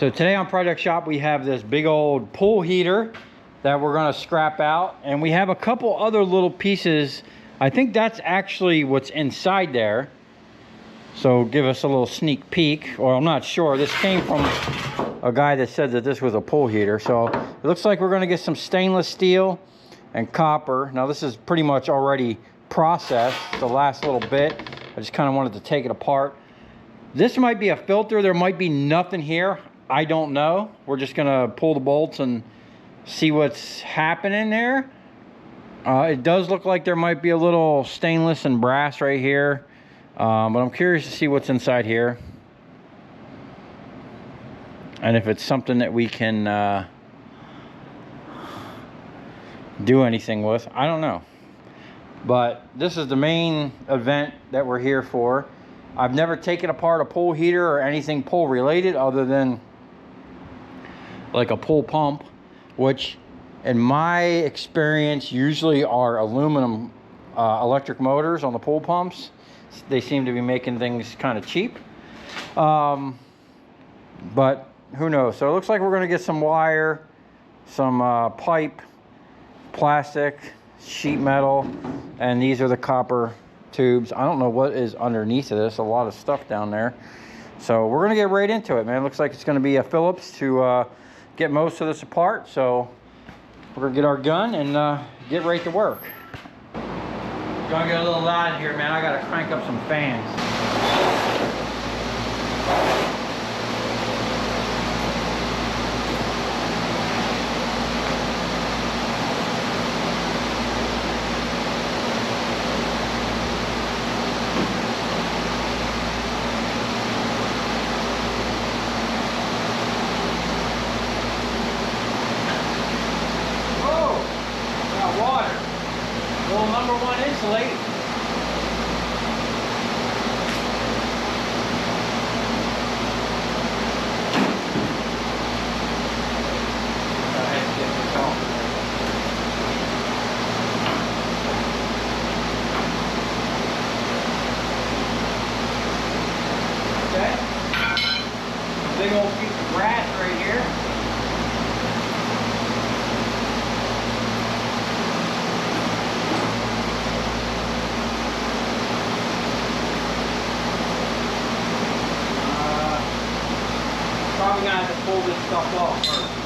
So today on Project Shop we have this big old pool heater that we're going to scrap out, and we have a couple other little pieces. I think that's actually what's inside there. So give us a little sneak peek, or I'm not sure. This came from a guy that said that this was a pool heater. So it looks like we're going to get some stainless steel and copper. Now this is pretty much already processed, the last little bit. I just kind of wanted to take it apart. This might be a filter. There might be nothing here. I don't know. We're just gonna pull the bolts and see what's happening there. It does look like there might be a little stainless and brass right here, but I'm curious to see what's inside here and if it's something that we can do anything with. I don't know, but this is the main event that we're here for. I've never taken apart a pool heater or anything pool related other than like a pool pump, which in my experience usually are aluminum electric motors on the pool pumps. They seem to be making things kind of cheap, but who knows. So it looks like we're going to get some wire, some pipe, plastic, sheet metal, and these are the copper tubes. I don't know what is underneath of this. A lot of stuff down there. So we're going to get right into it, man. It looks like it's going to be a Phillips to get most of this apart. So we're going to get our gun and get right to work. Gonna get a little loud in here, man. I got to crank up some fans. Insulate. Okay. Big old piece of brass right here. Probably gonna have to pull this stuff off first.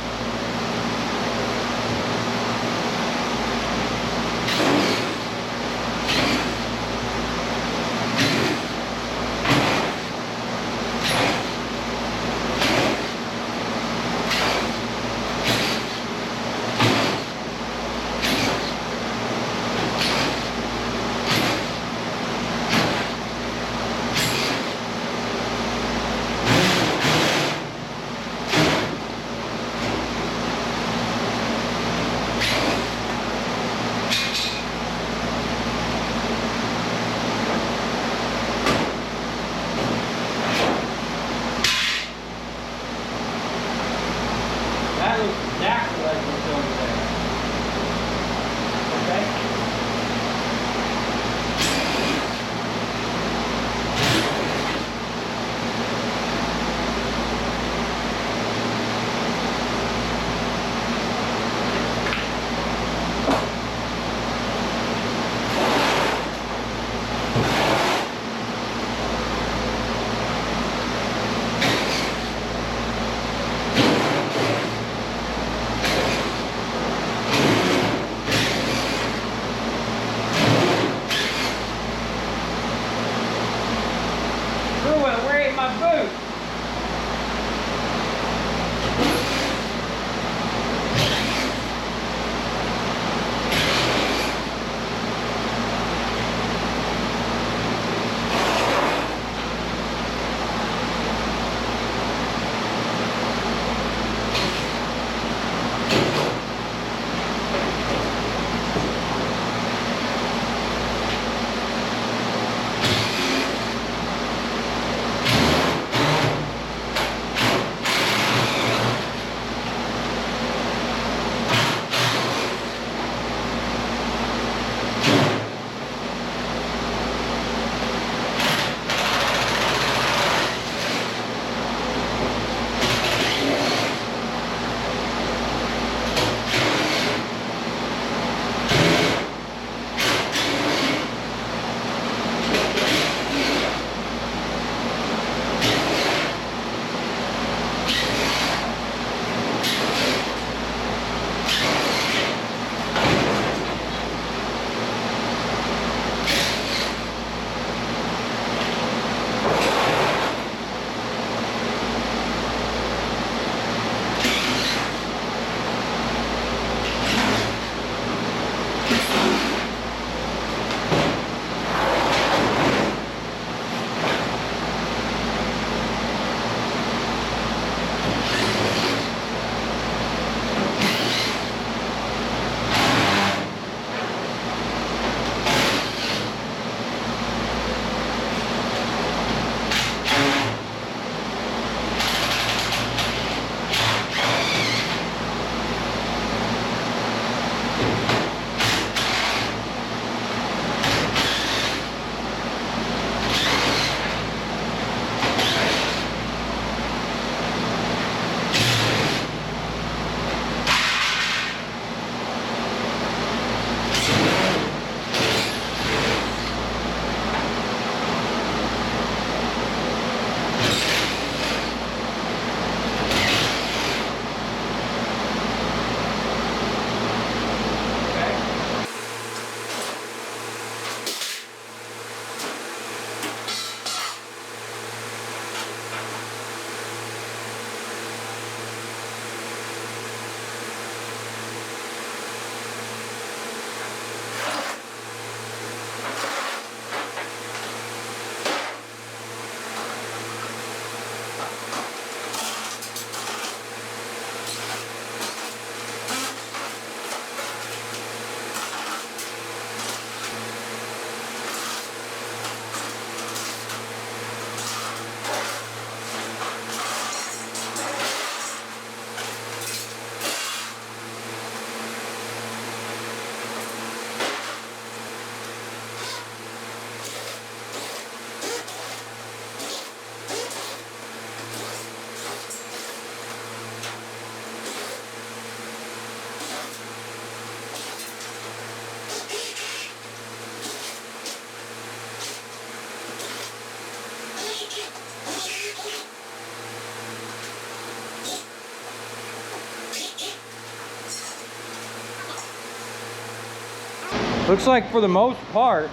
Looks like for the most part,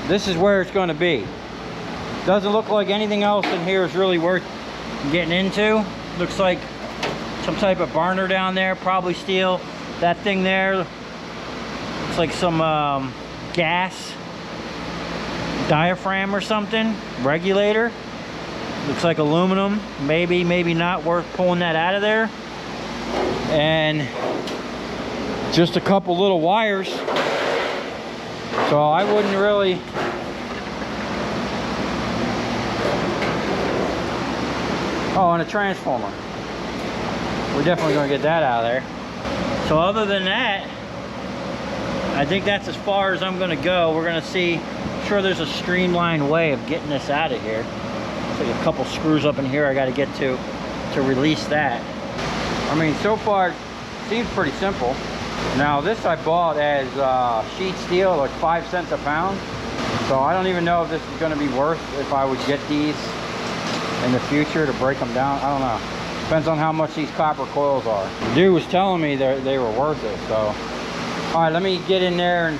this is where it's going to be. Doesn't look like anything else in here is really worth getting into. Looks like some type of burner down there, probably steel. That thing there looks like some gas diaphragm or something, regulator. Looks like aluminum, maybe, maybe not, worth pulling that out of there. And just a couple little wires. So I wouldn't really, oh, and a transformer. We're definitely gonna get that out of there. So other than that, I think that's as far as I'm gonna go. We're gonna see, I'm sure there's a streamlined way of getting this out of here. There's like a couple screws up in here I gotta get to release that. I mean, so far, it seems pretty simple. Now this I bought as sheet steel, like 5 cents a pound. So I don't even know if this is gonna be worth if I would get these in the future to break them down. I don't know. Depends on how much these copper coils are. The dude was telling me they were worth it, so. All right, let me get in there and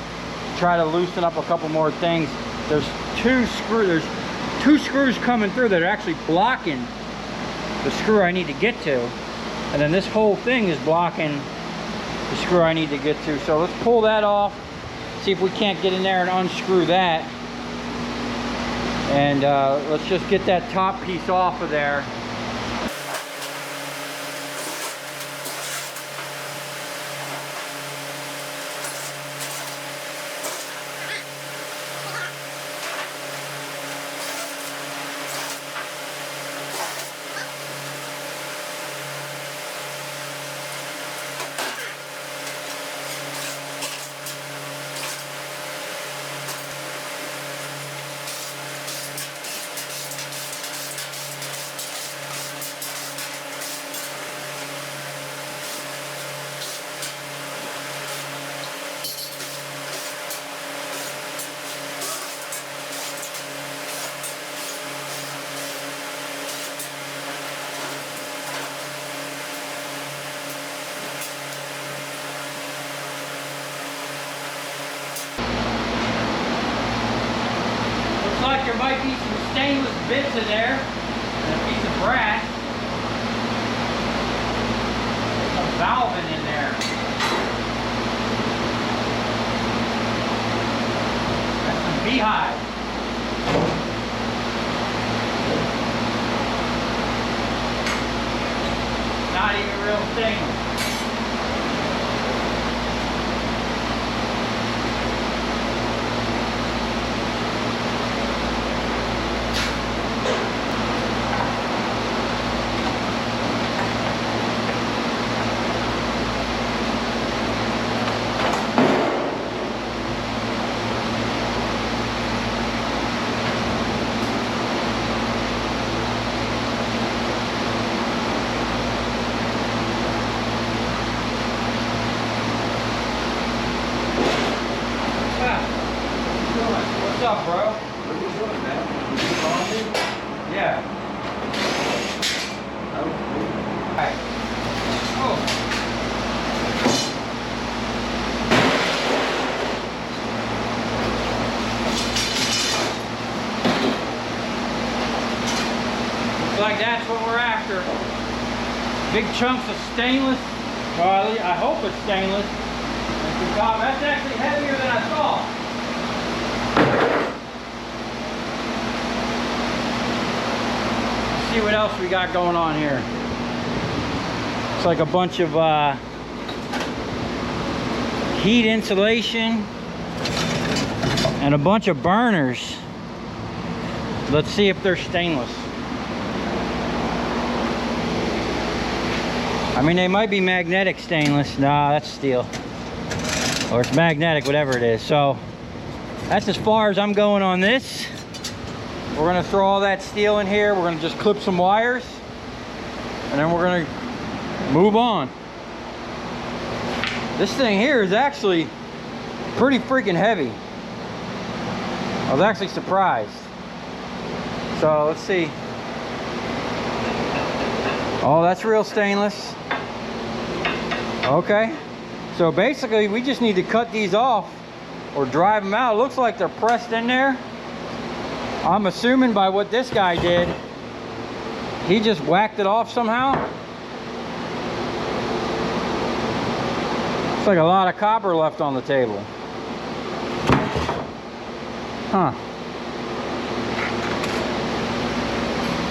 try to loosen up a couple more things. There's two screws coming through that are actually blocking the screw I need to get to. And then this whole thing is blocking the screw I need to get to. So let's pull that off, see if we can't get in there and unscrew that. And let's just get that top piece off of there. Like there might be some stainless bits in there and a piece of brass. There's some valving in there. That's some beehive. Not even real stainless. What's up, bro? What are you doing, man? You calling me? Yeah. Alright. Oh. Looks like that's what we're after. Big chunks of stainless. Well, I hope it's stainless. That's actually heavier than I thought. See what else we got going on here. It's like a bunch of heat insulation and a bunch of burners. Let's see if they're stainless. I mean, they might be magnetic stainless. Nah, that's steel. Or it's magnetic, whatever it is. So that's as far as I'm going on this. We're gonna throw all that steel in here. We're gonna just clip some wires and then we're gonna move on. This thing here is actually pretty freaking heavy. I was actually surprised. So let's see. Oh, that's real stainless. Okay. So basically we just need to cut these off or drive them out. It looks like they're pressed in there. I'm assuming by what this guy did, he just whacked it off somehow. Looks like a lot of copper left on the table. Huh.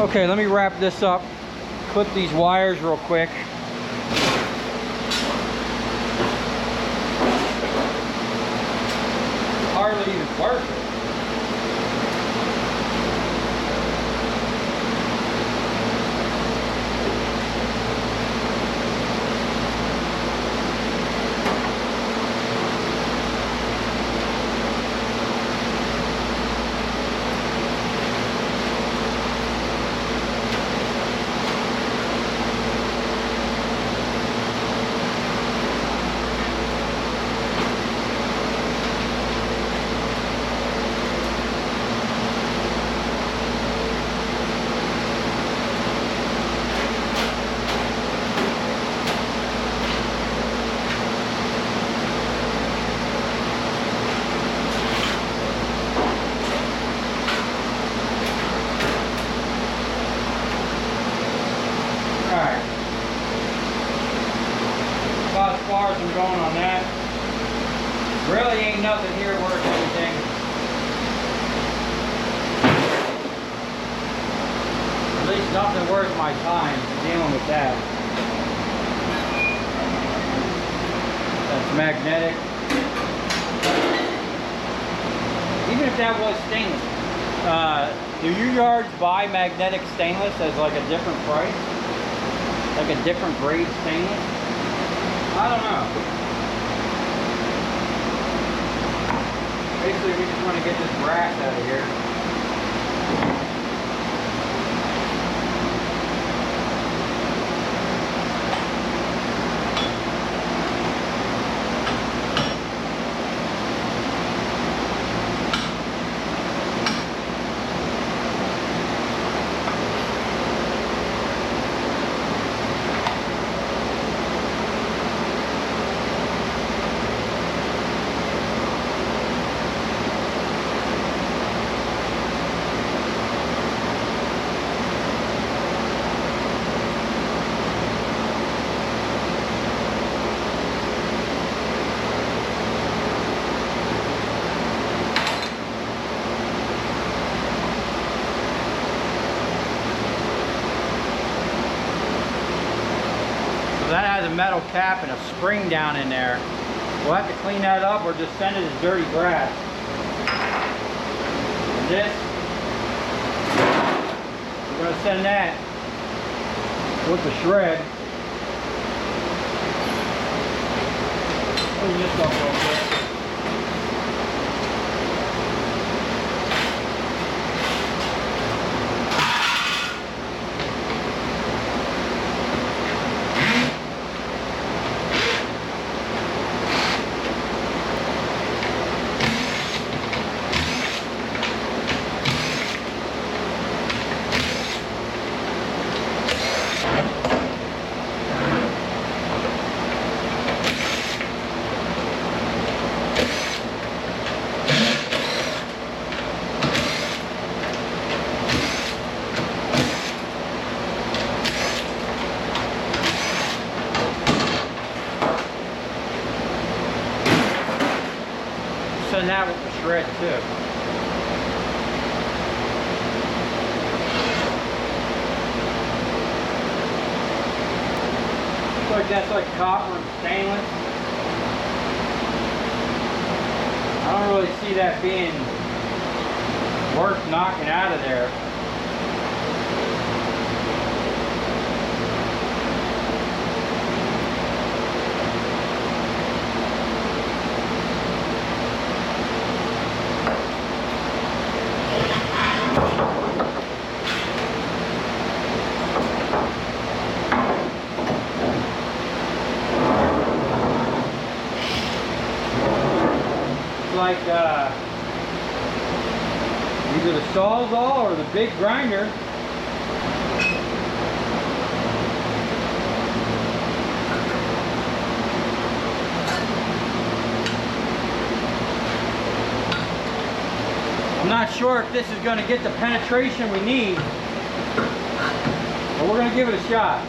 Okay, let me wrap this up. Clip these wires real quick. Hardly even worth it. Going on that. Really ain't nothing here worth anything. At least nothing worth my time dealing with that. That's magnetic. Even if that was stainless. Do your yards buy magnetic stainless as like a different price? Like a different grade stainless? I don't know. Basically, we just want to get this brass out of here. That has a metal cap and a spring down in there. We'll have to clean that up or just send it as dirty brass. And this, we're going to send that with the shred. Clean this up real quick. Send that with the shred too. Looks like that's like copper and stainless. I don't really see that being worth knocking out of there. Like either the Sawzall or the big grinder. not sure if this is going to get the penetration we need, but we're going to give it a shot.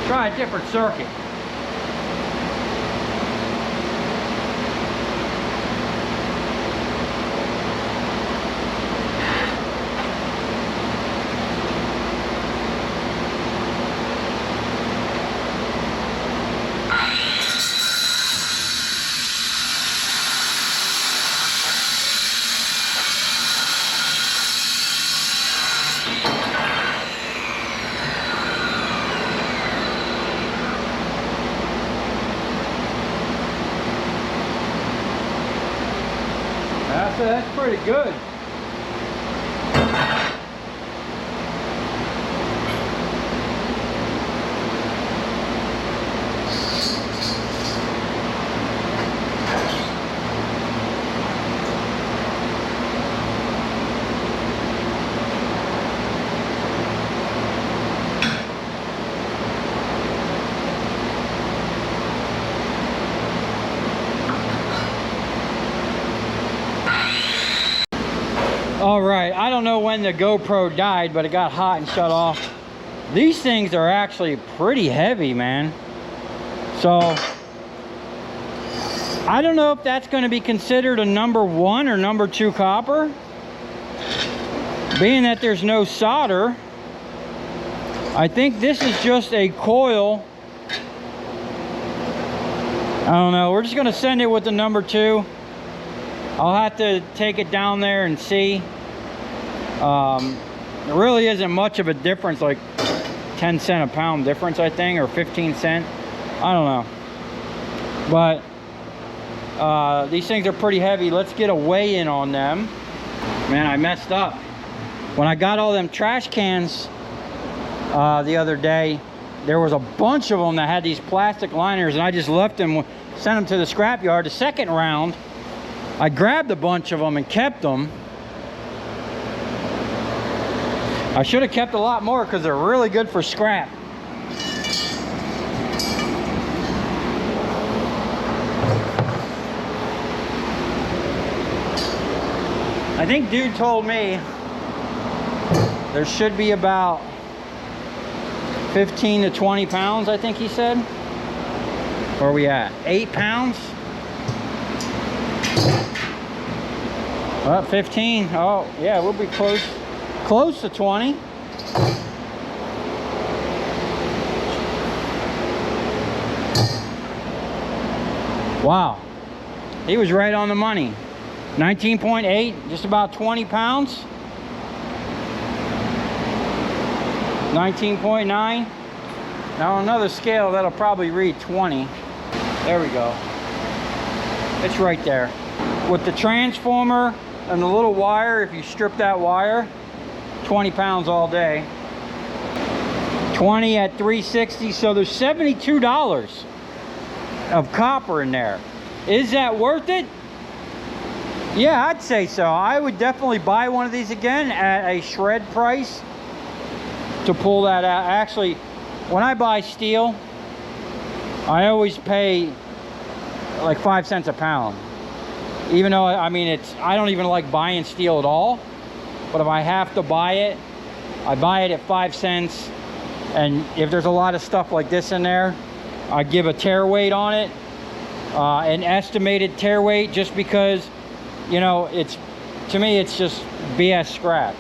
Try a different circuit. That's pretty good. All right, I don't know when the GoPro died, but it got hot and shut off. These things are actually pretty heavy, man. So, I don't know if that's going to be considered a number 1 or number 2 copper. Being that there's no solder, I think this is just a coil. I don't know, we're just going to send it with the number 2. I'll have to take it down there and see. There really isn't much of a difference, like 10 cent a pound difference, I think, or 15 cent. I don't know. But these things are pretty heavy. Let's get a weigh-in on them. Man, I messed up. When I got all them trash cans the other day, there was a bunch of them that had these plastic liners, and I just left them, sent them to the scrapyard. The second round, I grabbed a bunch of them and kept them. I should have kept a lot more because they're really good for scrap. I think dude told me there should be about 15 to 20 pounds, I think he said. Where are we at? 8 pounds? 15. Oh, yeah, we'll be close to 20. Wow. He was right on the money. 19.8, just about 20 pounds. 19.9. Now on another scale, that'll probably read 20. There we go. It's right there. With the transformer and the little wire, if you strip that wire, 20 pounds all day. 20 at 360, so there's $72 of copper in there. Is that worth it? Yeah, I'd say so. I would definitely buy one of these again at a shred price to pull that out. Actually, when I buy steel, I always pay like 5 cents a pound. Even though, I mean, I don't even like buying steel at all. But if I have to buy it, I buy it at 5 cents. And if there's a lot of stuff like this in there, I give a tear weight on it, an estimated tear weight, just because, you know, to me, it's just BS scrap.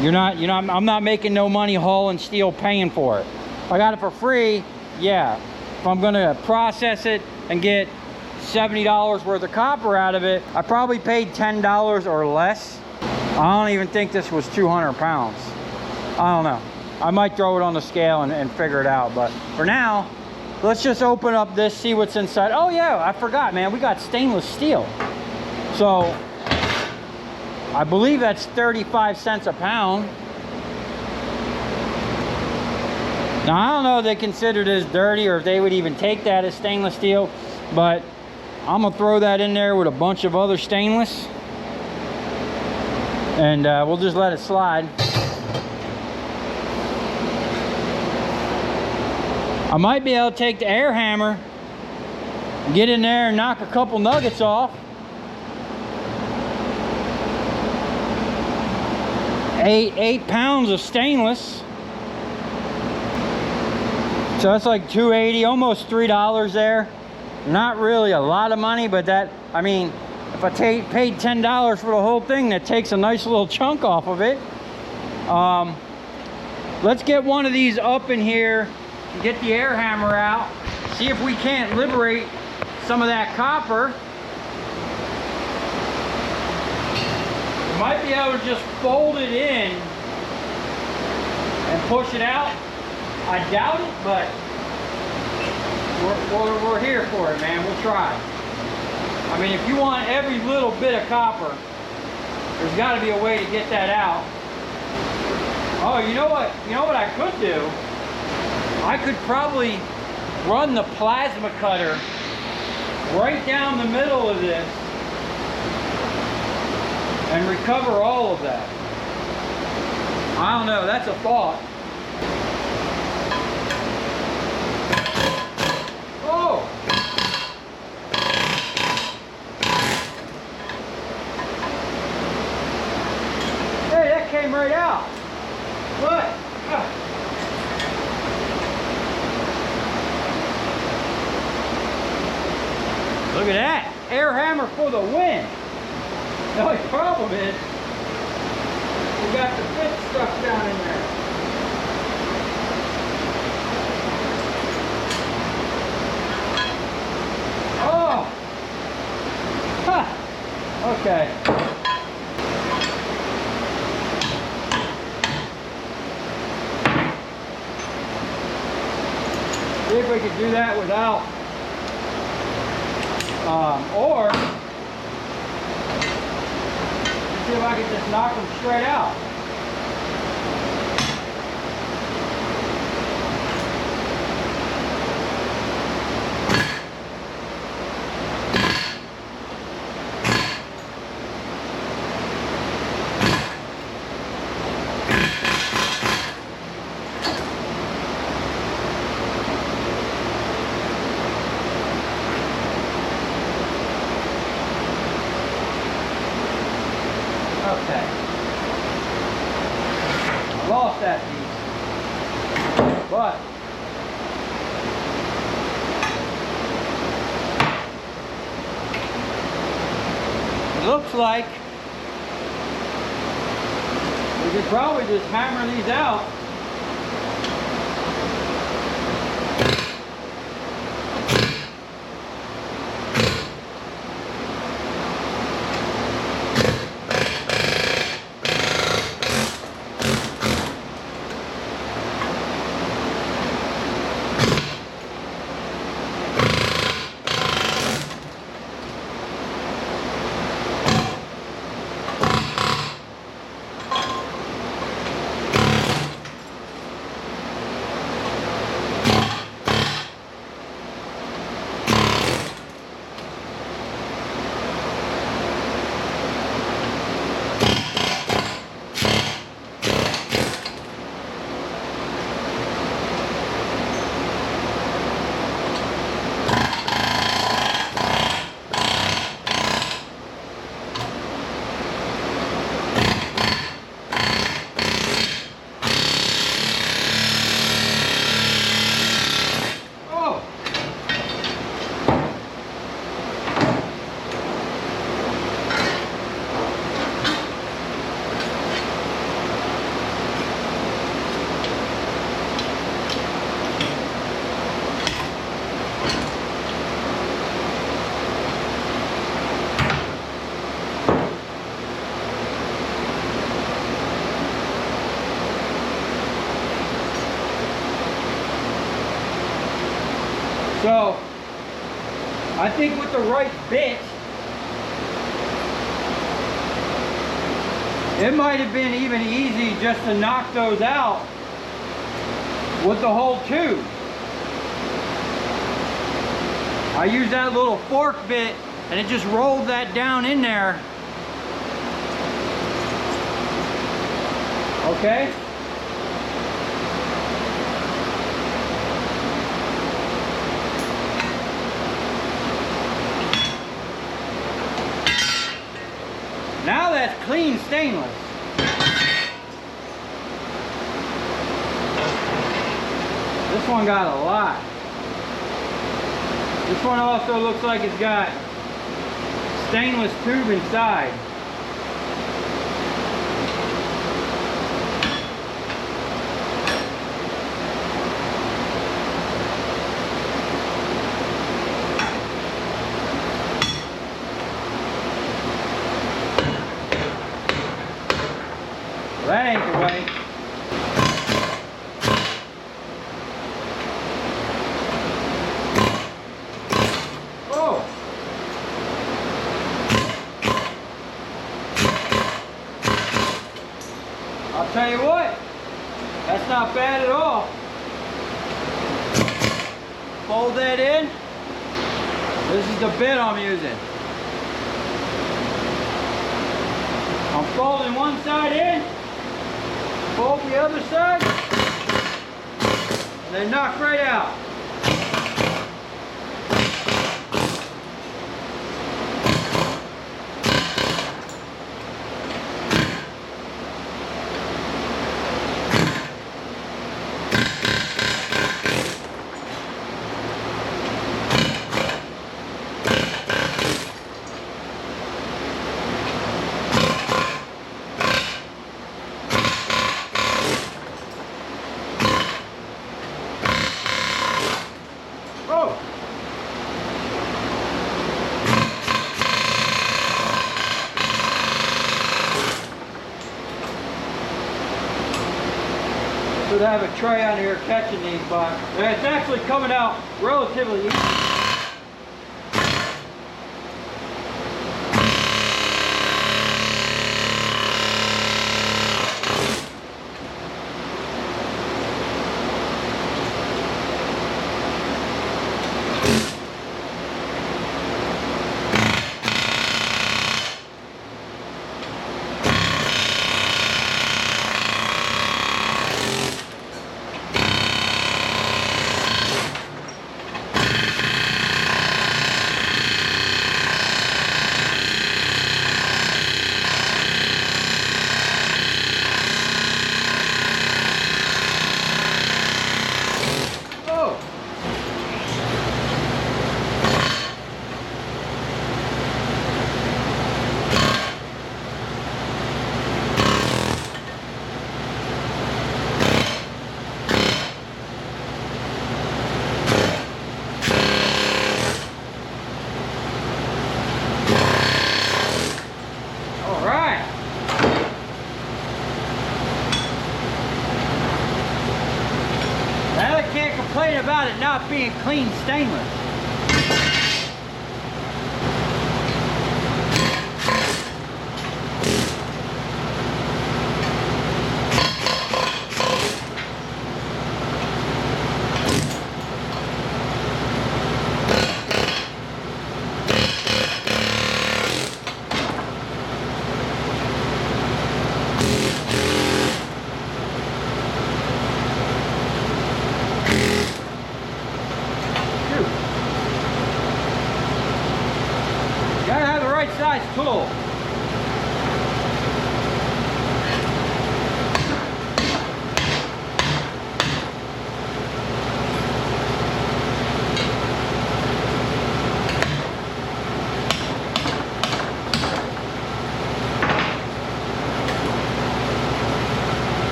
I'm not making no money hauling steel, paying for it. If I got it for free, yeah. If I'm gonna process it and get $70 worth of copper out of it, I probably paid $10 or less. I don't even think this was 200 pounds. I don't know. I might throw it on the scale and figure it out. But for now, let's just open up this, see what's inside. Oh yeah, I forgot, man. We got stainless steel. So I believe that's 35 cents a pound. Now, I don't know if they consider this dirty or if they would even take that as stainless steel, but I'm gonna throw that in there with a bunch of other stainless, and we'll just let it slide. I might be able to take the air hammer, get in there and knock a couple nuggets off. 8 pounds of stainless. So that's like $2.80, almost $3 there. Not really a lot of money, but that, I mean, if I paid $10 for the whole thing, that takes a nice little chunk off of it. Let's get one of these up in here, get the air hammer out, see if we can't liberate some of that copper. We might be able to just fold it in and push it out. I doubt it, but we're here for it, man. We'll try. I mean, if you want every little bit of copper, there's got to be a way to get that out. Oh, you know what? You know what I could do? I could probably run the plasma cutter right down the middle of this and recover all of that. I don't know. That's a thought. Oh! Hey, that came right out. What? Look at that. Air hammer for the win. The only problem is we got the bit stuck down in there. Oh! Huh. Okay. See if we could do that without, or see if I could just knock them straight out. Okay. I lost that piece. But it looks like we could probably just hammer these out. So I think with the right bit, it might have been even easy just to knock those out with the whole tube. I used that little fork bit and it just rolled that down in there. Okay? Now that's clean stainless. This one got a lot. This one also looks like it's got stainless tube inside. That ain't the way. Oh! I'll tell you what, that's not bad at all. Fold that in. This is the bit I'm using. I'm folding one side in, fold the other side, and then knock right out. Should have a tray on here catching these, but it's actually coming out relatively easy. About it not being clean stainless. Size tool.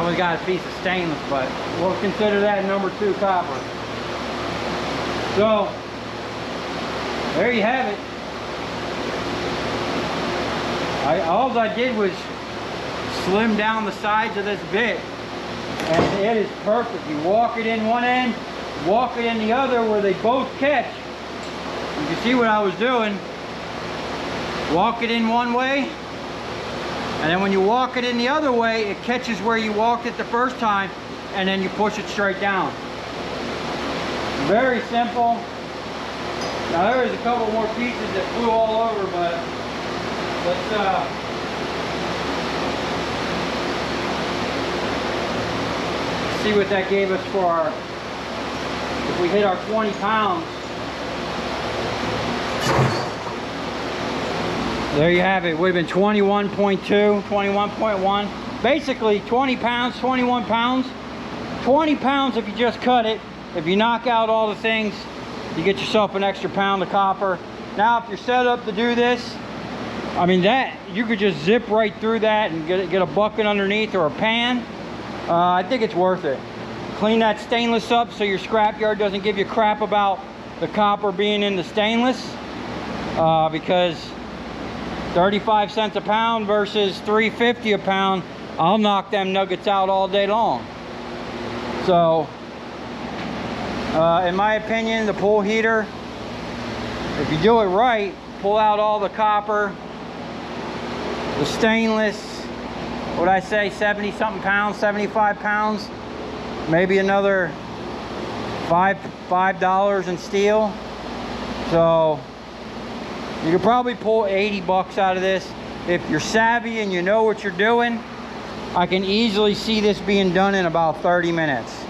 always got a piece of stainless, but we'll consider that number 2 copper. So, there you have it. All I did was slim down the sides of this bit, and it is perfect. You walk it in one end, walk it in the other where they both catch. You can see what I was doing. Walk it in one way, and then when you walk it in the other way, it catches where you walked it the first time, and then you push it straight down. Very simple. Now there was a couple more pieces that flew all over, but let's see what that gave us for our, if we hit our 20 pounds. There you have it. It would have been 21.2, 21.1. Basically 20 pounds, 21 pounds. 20 pounds if you just cut it. If you knock out all the things, you get yourself an extra pound of copper. Now if you're set up to do this, I mean, that you could just zip right through that and get a bucket underneath or a pan. I think it's worth it. Clean that stainless up so your scrapyard doesn't give you crap about the copper being in the stainless, because 35 cents a pound versus $3.50 a pound, I'll knock them nuggets out all day long. So in my opinion, the pool heater, if you do it right, pull out all the copper, the stainless, what I say, 70 something pounds, 75 pounds, maybe another $5 in steel. So you could probably pull 80 bucks out of this. If you're savvy and you know what you're doing, I can easily see this being done in about 30 minutes.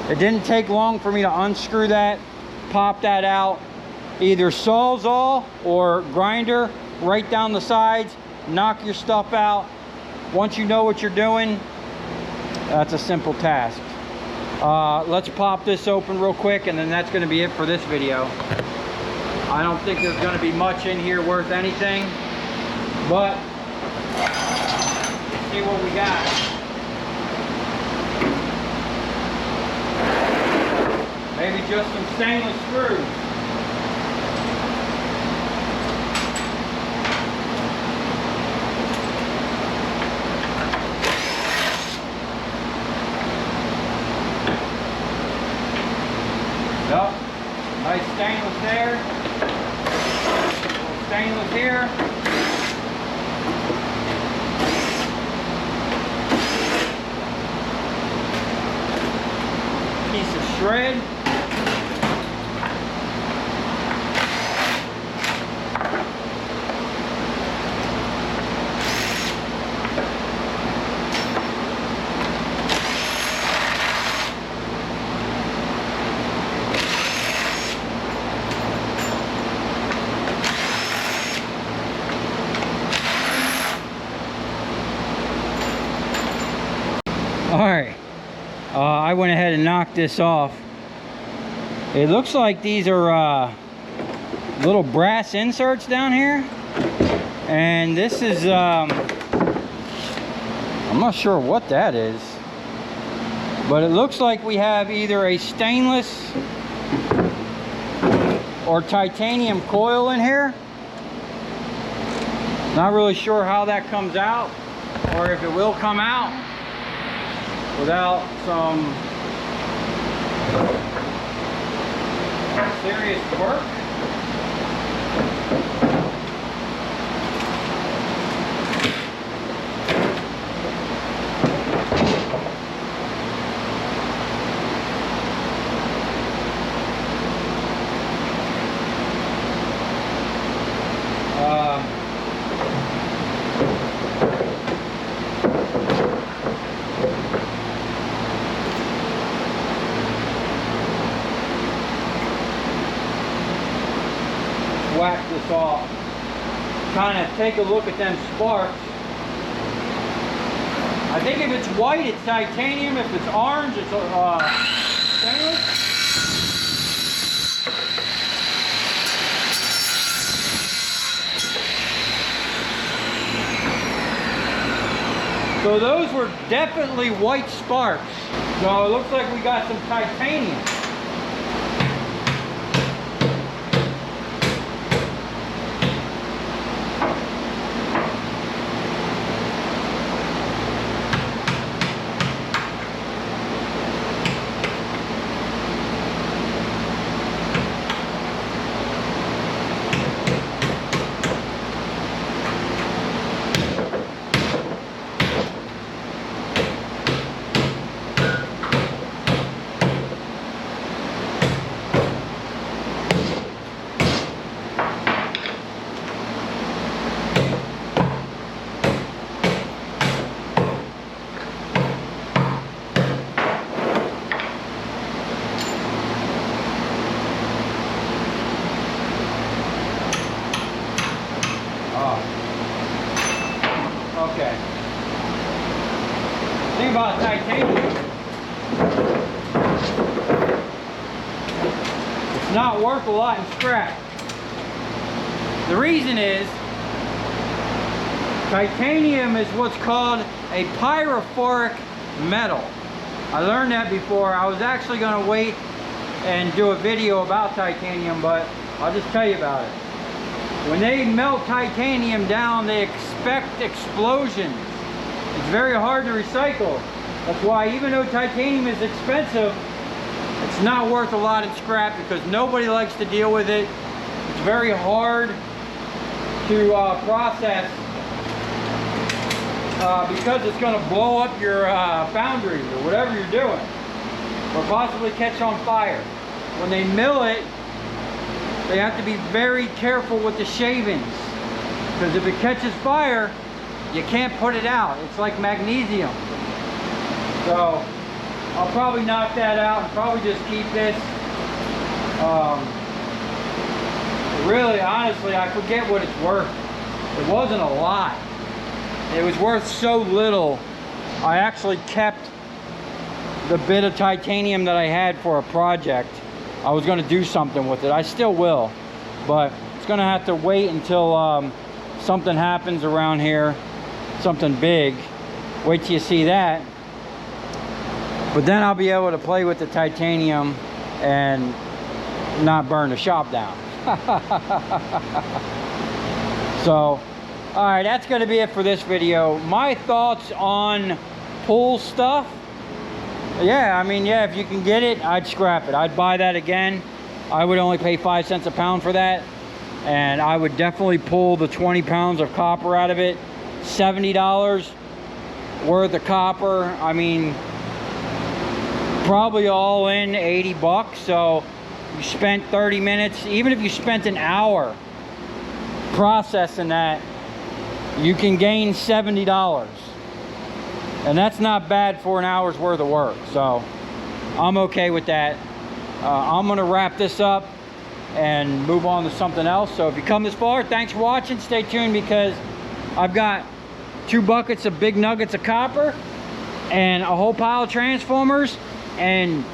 It didn't take long for me to unscrew that, pop that out, either Sawzall or grinder right down the sides, knock your stuff out. Once you know what you're doing, that's a simple task. Let's pop this open real quick, and then that's going to be it for this video. I don't think there's going to be much in here worth anything, but let's see what we got. Maybe just some stainless screws. Yep, nice stainless there. A little stainless here. Piece of shred. Alright, I went ahead and knocked this off. It looks like these are little brass inserts down here. And this is, I'm not sure what that is. But it looks like we have either a stainless or titanium coil in here. Not really sure how that comes out, or if it will come out without some serious work. Whack this off. Kind of take a look at them sparks. I think if it's white, it's titanium. If it's orange, it's stainless. So those were definitely white sparks. So it looks like we got some titanium. Okay. The thing about titanium, it's not worth a lot in scrap. The reason is, titanium is what's called a pyrophoric metal. I learned that before. I was actually going to wait and do a video about titanium, but I'll just tell you about it. When they melt titanium down, they expect explosions. It's very hard to recycle. That's why even though titanium is expensive, it's not worth a lot in scrap because nobody likes to deal with it. It's very hard to process because it's going to blow up your foundries or whatever you're doing, or possibly catch on fire. When they mill it, they have to be very careful with the shavings, because if it catches fire, you can't put it out. It's like magnesium. So I'll probably knock that out and probably just keep this. Really, honestly, I forget what it's worth. It wasn't a lot. It was worth so little. I actually kept the bit of titanium that I had for a project. I was going to do something with it. I still will, but it's going to have to wait until something happens around here, something big. Wait till you see that. But then I'll be able to play with the titanium and not burn the shop down. So, all right, that's going to be it for this video. My thoughts on pool stuff. Yeah, I mean, yeah, if you can get it, I'd scrap it. I'd buy that again. I would only pay 5 cents a pound for that. And I would definitely pull the 20 pounds of copper out of it. $70 worth of copper. I mean, probably all in 80 bucks. So you spent 30 minutes, even if you spent an hour processing that, you can gain $70. And that's not bad for an hour's worth of work. So I'm okay with that. I'm gonna wrap this up and move on to something else. So if you come this far, thanks for watching. Stay tuned, because I've got 2 buckets of big nuggets of copper and a whole pile of transformers and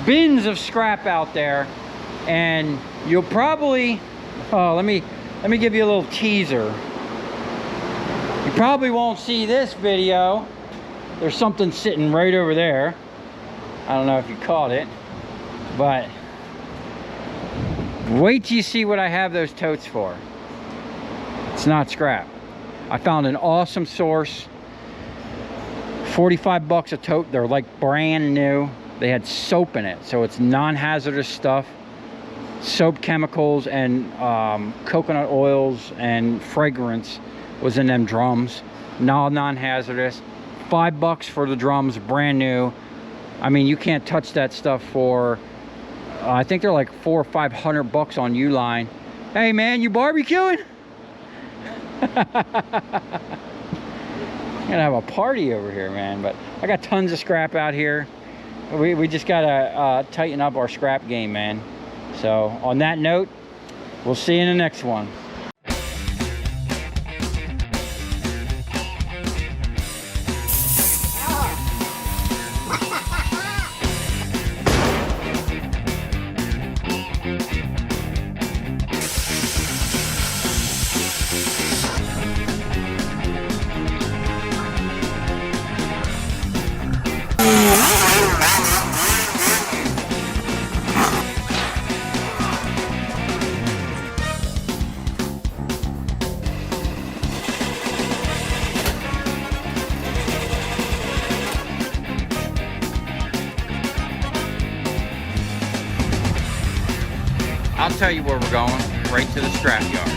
bins of scrap out there. And you'll probably, let me give you a little teaser. You probably won't see this video. There's something sitting right over there. I don't know if you caught it, but wait till you see what I have those totes for. It's not scrap. I found an awesome source. 45 bucks a tote. They're like brand new. They had soap in it, so it's non-hazardous stuff. Soap, chemicals, and coconut oils and fragrance was in them drums. Non-hazardous. 5 bucks for the drums, brand new. I mean, you can't touch that stuff for I think they're like 400 or 500 bucks on Uline. Hey man, you barbecuing? Gonna have a party over here, man. But I got tons of scrap out here. We just gotta tighten up our scrap game, man. So on that note, we'll see you in the next one. I'll tell you where we're going, right to the scrap yard.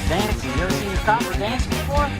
Dancing. You ever seen your copper dance before?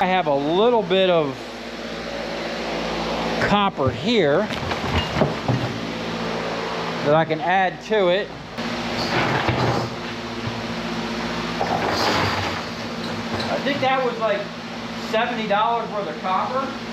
I have a little bit of copper here that I can add to it. I think that was like $70 worth of copper.